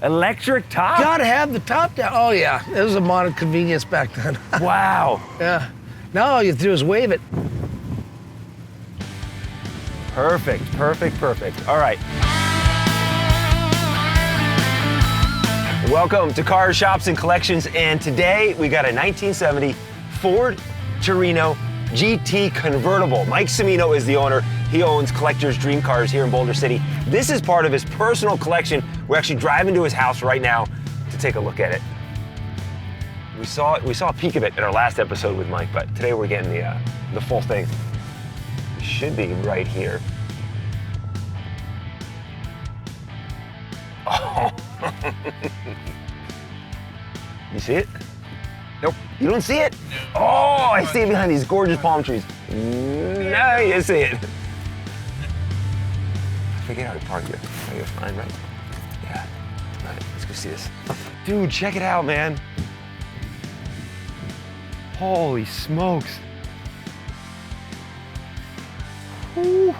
Electric top? Gotta have the top down. Oh yeah, it was a modern convenience back then. Wow. Yeah. Now all you have to do is wave it. Perfect, perfect, perfect. All right. Welcome to Cars, Shops, and Collections, and today we got a 1970 Ford Torino GT Convertible. Mike Cimino is the owner. He owns Collector's Dream Cars here in Boulder City. This is part of his personal collection. We're actually driving to his house right now to take a look at it. We saw a peek of it in our last episode with Mike, but today we're getting the full thing. It should be right here. Oh. You see it? Nope. You don't see it? Oh, I see it behind these gorgeous palm trees. Now you see it. I forget how to park here. I guess fine, right? Yeah. All right, let's go see this. Dude, check it out, man. Holy smokes. Whew.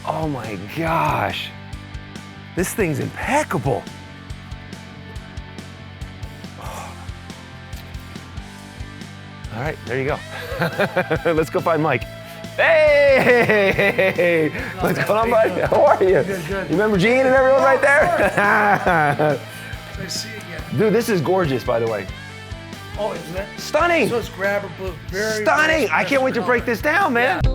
Oh my gosh. This thing's impeccable. All right, there you go. Let's go find Mike. Hey! What's going on, buddy? How are you? Good. You remember Gene and everyone right there? Nice to see you again. Dude, this is gorgeous, by the way. Oh, isn't it? Stunning! So it's Grabber Blue. Very Stunning! I can't wait to break this down, man. Yeah.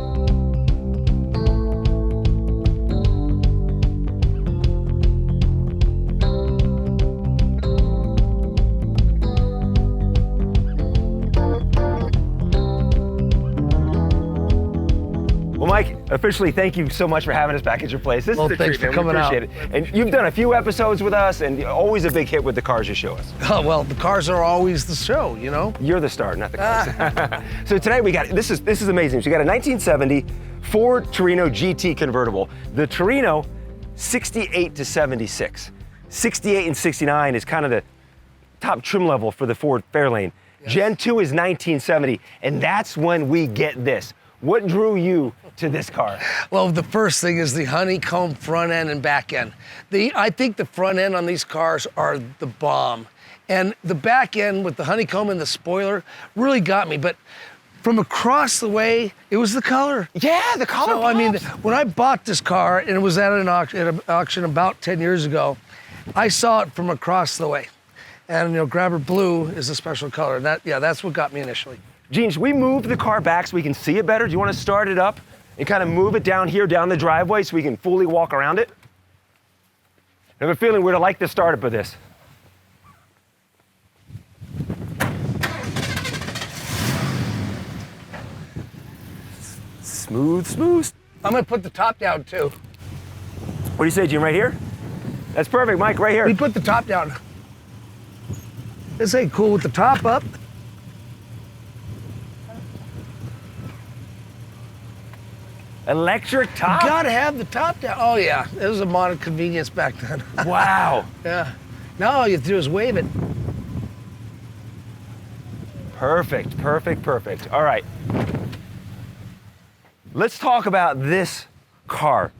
Well, Mike, officially, thank you so much for having us back at your place. This Well, is a thanks treat, for man. We coming out. appreciate it. And you've done a few episodes with us, and always a big hit with the cars you show us. Oh, well, the cars are always the show, you know? You're the star, not the cars. So today we got, this is amazing. So you got a 1970 Ford Torino GT Convertible. The Torino, 68 to 76. 68 and 69 is kind of the top trim level for the Ford Fairlane. Yes. Gen 2 is 1970, and that's when we get this. What drew you to this car? Well, the first thing is the honeycomb front end and back end. I think the front end on these cars are the bomb. And the back end with the honeycomb and the spoiler really got me. But from across the way, it was the color. Yeah, the color So, I mean, pops. when I bought this car, and it was at an auction about 10 years ago, I saw it from across the way. And, you know, Grabber Blue is a special color. That's what got me initially. Gene, should we move the car back so we can see it better? Do you want to start it up and kind of move it down here, down the driveway, so we can fully walk around it? I have a feeling we're to like the startup of this. Smooth, smooth. I'm gonna put the top down too. What do you say, Gene, right here? That's perfect, Mike, right here. We put the top down. This ain't cool with the top up. Electric top? You gotta have the top down. Oh yeah, it was a modern convenience back then. Wow. Yeah. Now all you have to do is wave it. Perfect, perfect, perfect. All right. Let's talk about this car.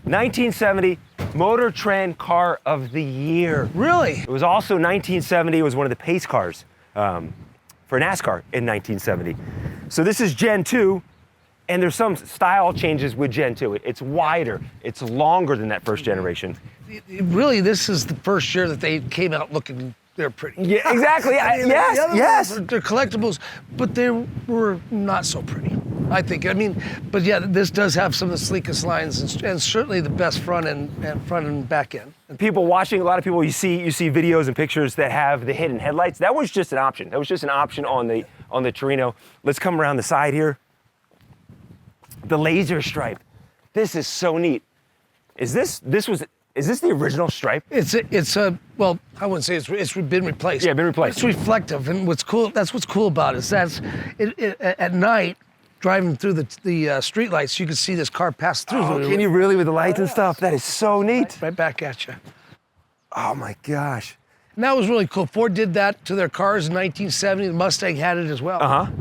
1970 Motor Trend Car of the Year. Really? It was also 1970, it was one of the pace cars for NASCAR in 1970. So this is Gen 2, and there's some style changes with Gen 2. It's wider, it's longer than that first generation. Really, this is the first year that they came out looking, they're pretty. Yeah, exactly, The other yes. ones, they're collectibles, but they were not so pretty, I think. I mean, but yeah, this does have some of the sleekest lines and certainly the best front and back end. People watching, a lot of people, you see videos and pictures that have the hidden headlights. That was just an option. That was just an option on the Torino. Let's come around the side here. The laser stripe. This is so neat. Is this the original stripe? Well, I wouldn't say it's been replaced. Yeah, been replaced. It's reflective, and what's cool about it is at night, driving through the street lights, you can see this car pass through. Oh, can you really with the lights and stuff? That is so neat. Right back at you. Oh my gosh. And that was really cool. Ford did that to their cars in 1970. The Mustang had it as well. Uh-huh.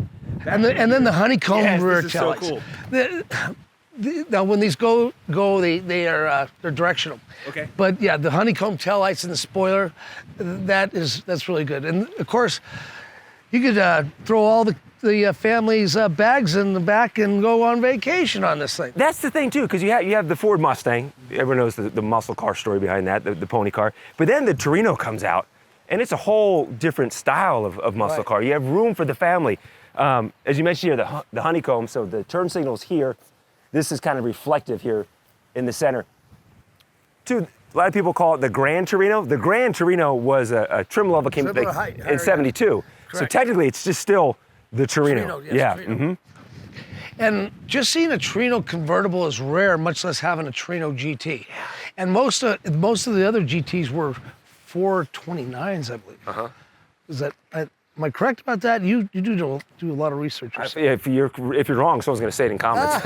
And then the honeycomb rear this is so taillights. cool. Now when these go, they're directional. Okay. But yeah, the honeycomb taillights and the spoiler, that's really good. And of course, you could throw all the family's bags in the back and go on vacation on this thing. That's the thing too, because you have the Ford Mustang. Everyone knows the muscle car story behind that, the pony car. But then the Torino comes out, and it's a whole different style of muscle car. You have room for the family. As you mentioned here, the honeycomb, so the turn signal's here. This is kind of reflective here in the center. A lot of people call it the Grand Torino. The Grand Torino was a trim level came in 72. So technically it's just still the Torino. Yes, yeah. Torino. Mm-hmm. And just seeing a Torino convertible is rare, much less having a Torino GT. And most of the other GTs were 429s, I believe. Is that am I correct about that? You do a lot of research. If you're wrong, someone's going to say it in comments.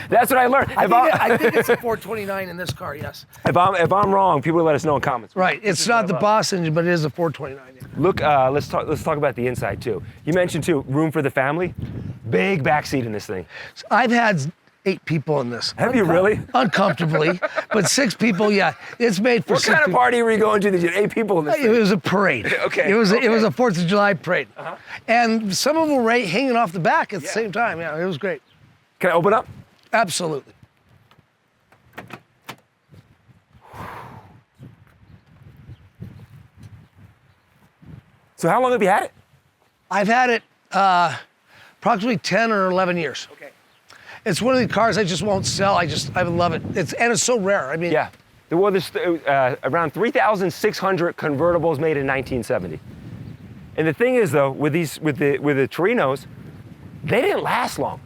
That's what I learned. I think it's a 429 in this car. Yes. If I'm wrong, people let us know in comments. Right. It's not the Boss engine, but it is a 429. Yeah. Look, let's talk about the inside too. You mentioned too, room for the family. Big back seat in this thing. I've had 8 people in this. Have you really? Uncomfortably, but 6 people. Yeah, it's made for. What kind of party were you going to that you had 8 people in this thing? It was a parade. Okay. It was a 4th of July parade, and some of them were hanging off the back at the same time. Yeah, it was great. Can I open up? Absolutely. So how long have you had it? I've had it approximately 10 or 11 years. Okay. It's one of the cars I just won't sell. I love it. It's so rare. I mean, yeah. Well, there's around 3,600 convertibles made in 1970. And the thing is, though, with the Torinos, they didn't last long.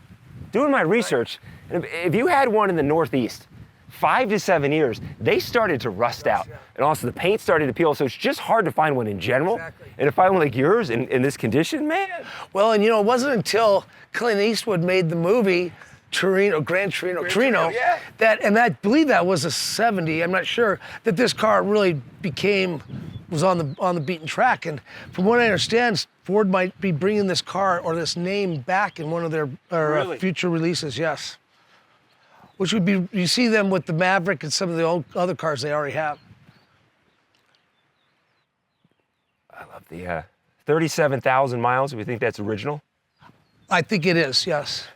Doing my research, if you had one in the Northeast, 5 to 7 years, they started to rust out. And also the paint started to peel, so it's just hard to find one in general. Exactly. And to find one like yours in this condition, man. Well, and it wasn't until Clint Eastwood made the movie Gran Torino, yeah. I believe that was a 70, I'm not sure, that this car really was on the beaten track. And from what I understand, Ford might be bringing this car or this name back in one of their future releases, yes. Which would be, you see them with the Maverick and some of the other cars they already have. I love the 37,000 miles, if you think that's original. I think it is, yes.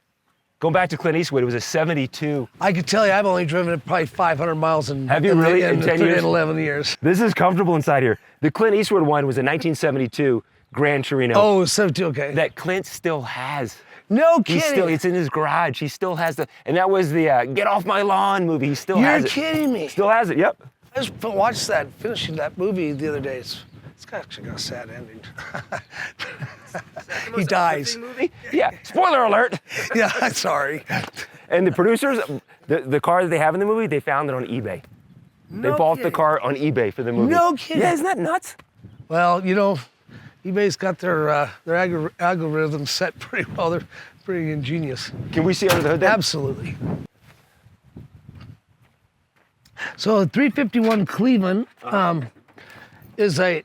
Going back to Clint Eastwood, it was a 72. I could tell you, I've only driven it probably 500 miles in 10 years? 11 years. This is comfortable inside here. The Clint Eastwood one was a 1972 Gran Torino. Oh, 72, okay. That Clint still has. No kidding. It's in his garage. He still has and that was the Get Off My Lawn movie. He still has it. You're kidding me. Still has it, yep. I just watched finishing that movie the other day. It's actually got a sad ending. He dies. Movie? Yeah, spoiler alert. Yeah, sorry. And the producers, the car that they have in the movie, they found it on eBay. They bought the car on eBay for the movie. No kidding. Yeah, isn't that nuts? Well, eBay's got their algorithms set pretty well. They're pretty ingenious. Can we see under the hood then? Absolutely. So the 351 Cleveland is that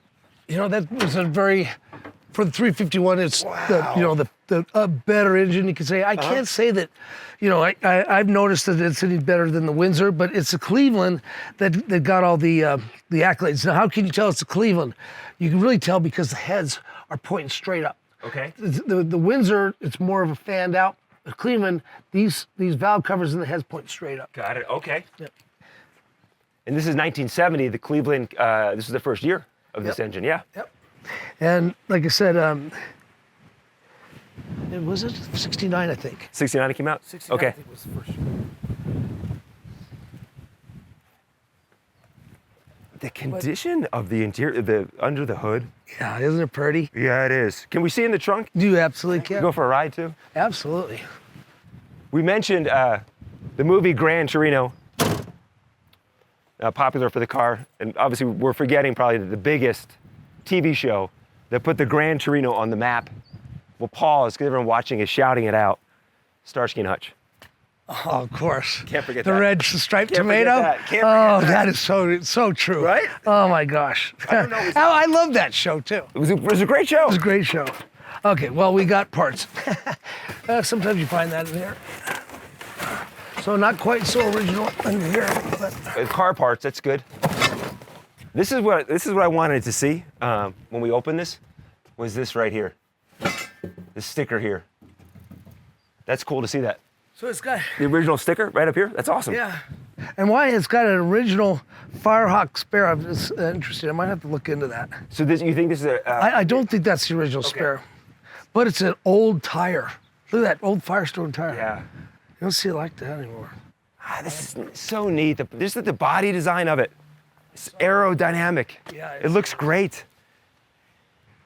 was a very, for the 351, it's the better engine, you could say. I can't say that, I've noticed that it's any better than the Windsor, but it's a Cleveland that got all the accolades. Now, how can you tell it's a Cleveland? You can really tell because the heads are pointing straight up. Okay. The Windsor, it's more of a fanned out. The Cleveland, these valve covers and the heads point straight up. Got it, okay. Yep. And this is 1970, the Cleveland, this is the first year of this engine, yeah? Yep. And like I said, was it 69, I think? 69 it came out? 69, okay. I think was the first year. The condition of the interior, under the hood. Yeah, isn't it pretty? Yeah, it is. Can we see in the trunk? You absolutely can. Go for a ride too? Absolutely. We mentioned the movie Gran Torino, popular for the car, and obviously we're forgetting probably the biggest TV show that put the Gran Torino on the map. We'll pause because everyone watching is shouting it out. Starsky and Hutch. Oh, of course. Can't forget the that. red striped Can't tomato. forget that. Can't forget that is so true. Right? Oh my gosh. I love that show too. It was a great show. It was a great show. Okay, well, we got parts. Sometimes you find that in here. So not quite so original under here, but Car parts, that's good. This is what I wanted to see when we opened this, was this right here. This sticker here. That's cool to see that. so it's got, The original sticker right up here, that's awesome. yeah. And why it's got an original Firehawk spare, I'm just interested. I might have to look into that. So you think this is a... I don't think that's the original spare, but it's an old tire. Look at that old Firestone tire. Yeah. You don't see it like that anymore. This is so neat. Just the body design of it. It's aerodynamic. Yeah, It looks great.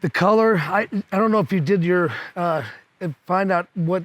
The color, I don't know if you did your, find out what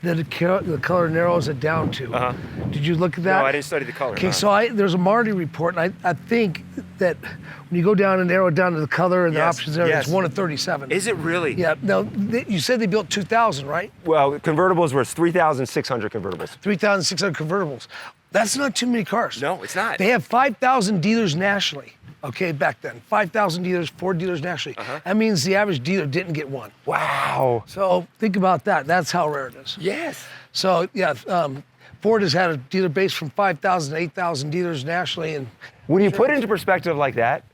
the color narrows it down to. Uh-huh. Did you look at that? No, I didn't study the color. Okay, so there's a Marty report, and I think that when you go down and narrow it down to the color and the Yes, options there, yes. it's 1 in 37. Is it really? Yeah, now, you said they built 2,000, right? Well, convertibles were 3,600 convertibles. 3,600 convertibles. That's not too many cars. No, it's not. They have 5,000 dealers nationally, okay, back then. 5,000 dealers, Ford dealers nationally. Uh-huh. That means the average dealer didn't get one. Wow. So think about that. That's how rare it is. Yes. So yeah, Ford has had a dealer base from 5,000 to 8,000 dealers nationally. And When you put it into perspective like that,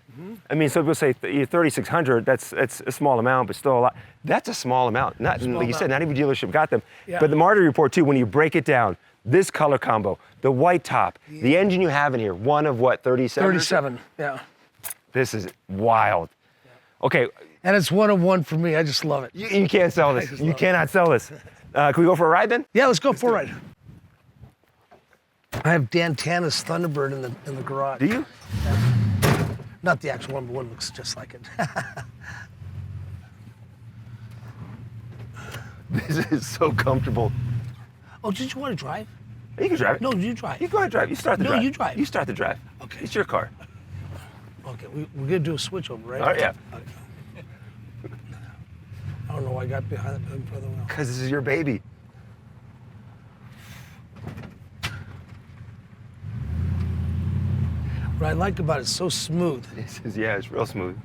I mean, some people say 3,600, that's a small amount, but still a lot. That's a small amount. Not, like you said, not every dealership got them. Yeah. But the Marty report too, when you break it down, this color combo, the white top, the engine you have in here, one of what, 37? 37, yeah. This is wild. Okay, And it's 1 of 1 for me. I just love it. you can't sell this. You cannot sell this. Can we go for a ride then? Yeah, let's go for a ride. I have Dan Tana's Thunderbird in the garage. Do you? Not the actual one, but one looks just like it. This is so comfortable. Oh, did you want to drive? You can drive it. No, you drive. You go ahead and drive. You start the No, drive. you drive. You start the drive. Okay. It's your car. Okay, we're gonna do a switch over, right? All right, yeah. Okay. I don't know why I got behind the for the wheel. Because this is your baby. What I like about it, it's so smooth. This is, yeah, it's real smooth.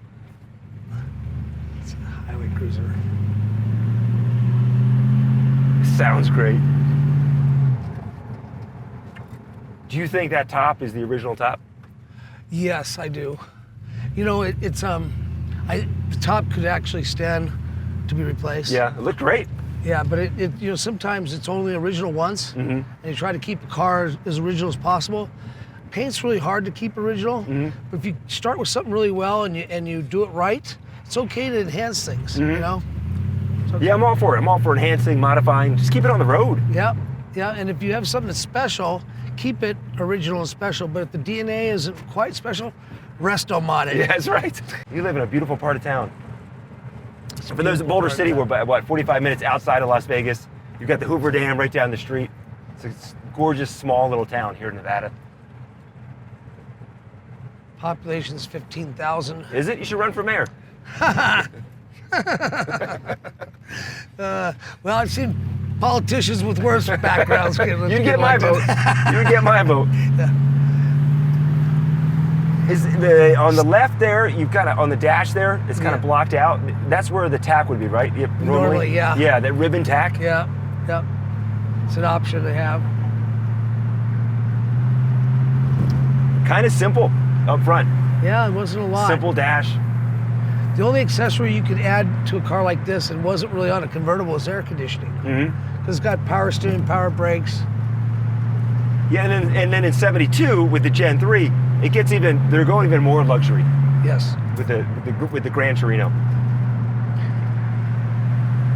It's a highway cruiser. Sounds great. Do you think that top is the original top? Yes, I do. You know, the top could actually stand to be replaced. Yeah, it looked great. Yeah, but you know, sometimes it's only original once, and you try to keep the car as original as possible. Paint's really hard to keep original, but if you start with something really well and you do it right, it's okay to enhance things, you know? It's okay. Yeah, I'm all for it. I'm all for enhancing, modifying. Just keep it on the road. Yeah, yeah, and if you have something that's special, keep it original and special, but if the DNA isn't quite special, resto mod it. Yeah, that's right. You live in a beautiful part of town. For those at Boulder City, we're about, what, 45 minutes outside of Las Vegas. You've got the Hoover Dam right down the street. It's a gorgeous, small little town here in Nevada. Population's 15,000. Is it? You should run for mayor. Well, I've seen politicians with worse backgrounds. You'd get my vote. You'd get my vote. Is on the left there, you've got on the dash there, it's kind of blocked out. That's where the tack would be, right? Normally, yeah. Yeah, that ribbon tack. Yeah, yeah. It's an option they have. Kind of simple up front. Yeah, it wasn't a lot. Simple dash. The only accessory you could add to a car like this and wasn't really on a convertible is air conditioning. Because it's got power steering, power brakes. Yeah, and then in 72 with the Gen 3, it gets they're going even more luxury. Yes. With the Gran Torino.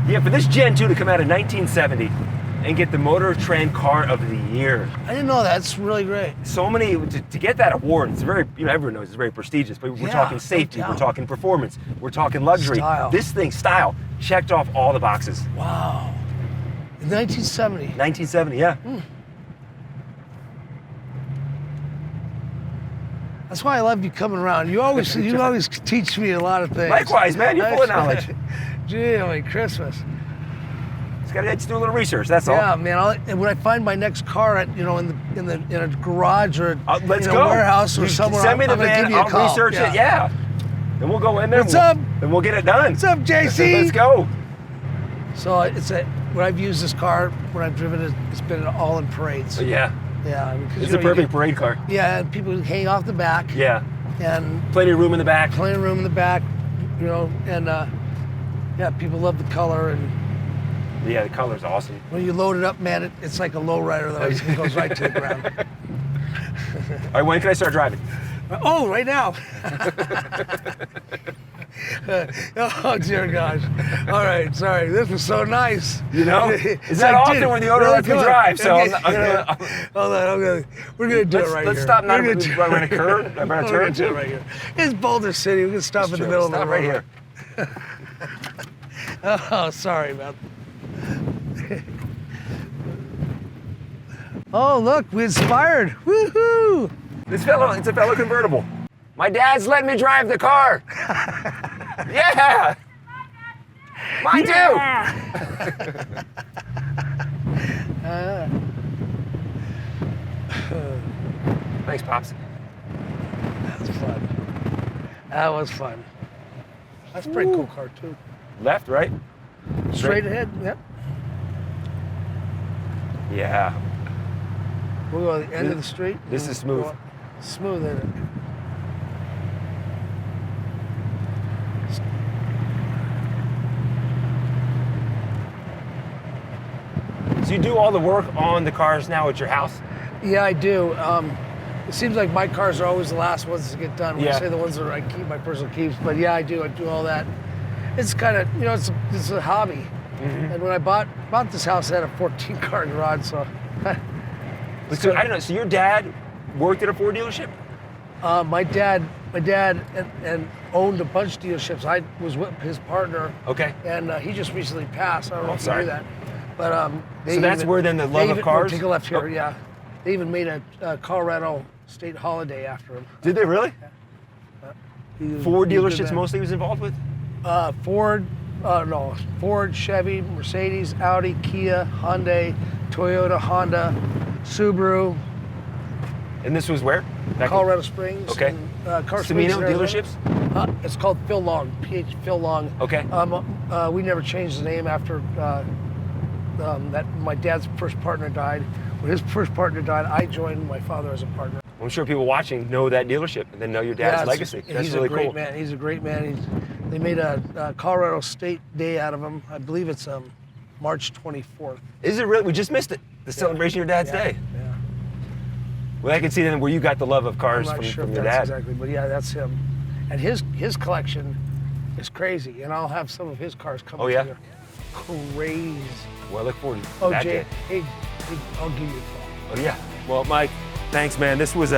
Yeah, for this Gen 2 to come out in 1970 and get the Motor Trend Car of the Year. I didn't know that. That's really great. So many, to get that award, it's very, everyone knows it's very prestigious, but we're talking safety, we're talking performance, we're talking luxury. Style. This thing, style, checked off all the boxes. Wow. In 1970. 1970, yeah. That's why I love you coming around. You always teach me a lot of things. Likewise, man, you're full of knowledge. Gee, holy Christmas. Just do a little research, that's all. Yeah, man. And when I find my next car at, in a garage or let's in go. a warehouse or somewhere, send me the I'm gonna van, give you a I'll call. research it, yeah. Then we'll go in there. What's up? And we'll get it done. What's up, JC? Let's go. So it's a when I've used this car, when I've driven it, it's been all in parades. Yeah. Yeah, I mean, 'cause, It's you a know, you perfect parade car. Yeah, and people hang off the back. Yeah. And Plenty of room in the back. plenty of room in the back, you know, and yeah, people love the color. And Yeah, the color's awesome. when you load it up, man, it's like a lowrider though. It goes right to the ground. All right, when can I start driving? Oh, right now. Oh, dear gosh. All right, sorry. This was so nice. You know? Is It's that like, often dude, when the owner really lets me good. drive? So Okay. I'm gonna, Hold on, we're gonna do it right let's here. stop not We're gonna do- around a curve. Around a we're turn gonna do it too. right here. It's Boulder City. We can stop in the True. middle of the Stop road. right here. Oh, sorry about that. Oh, look, we inspired. Woohoo! It's a fellow convertible. My dad's letting me drive the car. Yeah. Mine too. Thanks, Pops. That was fun. That was fun. That's a pretty cool car, too. Left, right? Straight ahead, yep. Yeah. We'll go to the end of the street. This and is smooth. go up. Smooth, isn't it? So you do all the work on the cars now at your house? Yeah, I do. It seems like my cars are always the last ones to get done. When Yeah. I say the ones that I keep, my personal keeps. But yeah, I do. I do all that. It's kind of, you know, it's a hobby. Mm-hmm. And when I bought this house, I had a 14-car garage, so. So I don't know. So your dad worked at a Ford dealership? My dad and owned a bunch of dealerships. I was with his partner. Okay. And he just recently passed. I don't know Oh, if you sorry. knew that. But So that's where then the love of cars? Take a left here, Oh. yeah. They even made a Colorado state holiday after him. Did they really? Ford He did dealerships that. mostly he was involved with? Ford, Chevy, Mercedes, Audi, Kia, Hyundai, Toyota, Honda, Subaru, And this was where? Back in- Colorado Springs. Okay. And, Car Springs, Cimino Arizona. dealerships? It's called Phil Long, Phil Long. Okay. We never changed the name after that. My dad's first partner died. When his first partner died, I joined my father as a partner. I'm sure people watching know that dealership and then know your dad's Yeah, legacy. That's he's really a great cool. man. He's a great man. They made a Colorado State Day out of him. I believe it's March 24th. Is it really? We just missed it. The celebration of your dad's day. Yeah. Well, I can see then where you got the love of I'm cars not from, sure from if your that's dad. exactly, but yeah, that's him. And his collection is crazy, and I'll have some of his cars come Oh, yeah? here. Crazy. Well, I look forward to Oh, that Jay, day. hey, I'll give you a call. Oh, yeah. Well, Mike, thanks, man. This was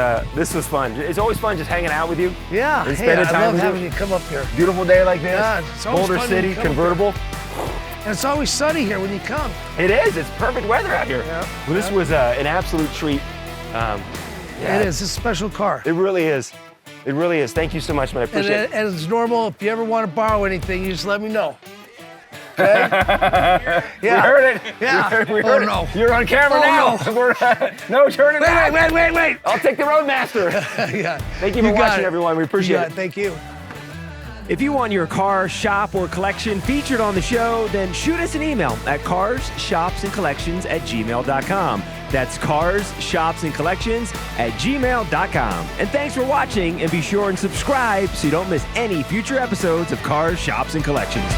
fun. It's always fun just hanging out with you. Yeah, And hey, spending I time love with having you. you come up here. Beautiful day like this. Yeah, it's always Boulder fun when you City come up convertible. And it's always sunny here when you come. It is. It's perfect weather out here. Yeah. Well, this was an absolute treat. Yeah, It is. It's a special car. It really is. It really is. Thank you so much, man. I And appreciate it. as normal, if you ever want to borrow anything, you just let me know. Okay? Yeah. We heard it. Yeah. We Oh, heard no. it. You're on camera Oh, now. We're, no turning back. Wait. I'll take the Roadmaster. Yeah. Thank you for got watching, it. everyone. We You appreciate got it. it. Thank you. If you want your car, shop, or collection featured on the show, then shoot us an email at carssshopsandcollections@gmail.com. That's carssshopsandcollections@gmail.com. And thanks for watching, and be sure and subscribe so you don't miss any future episodes of Cars, Shops, and Collections.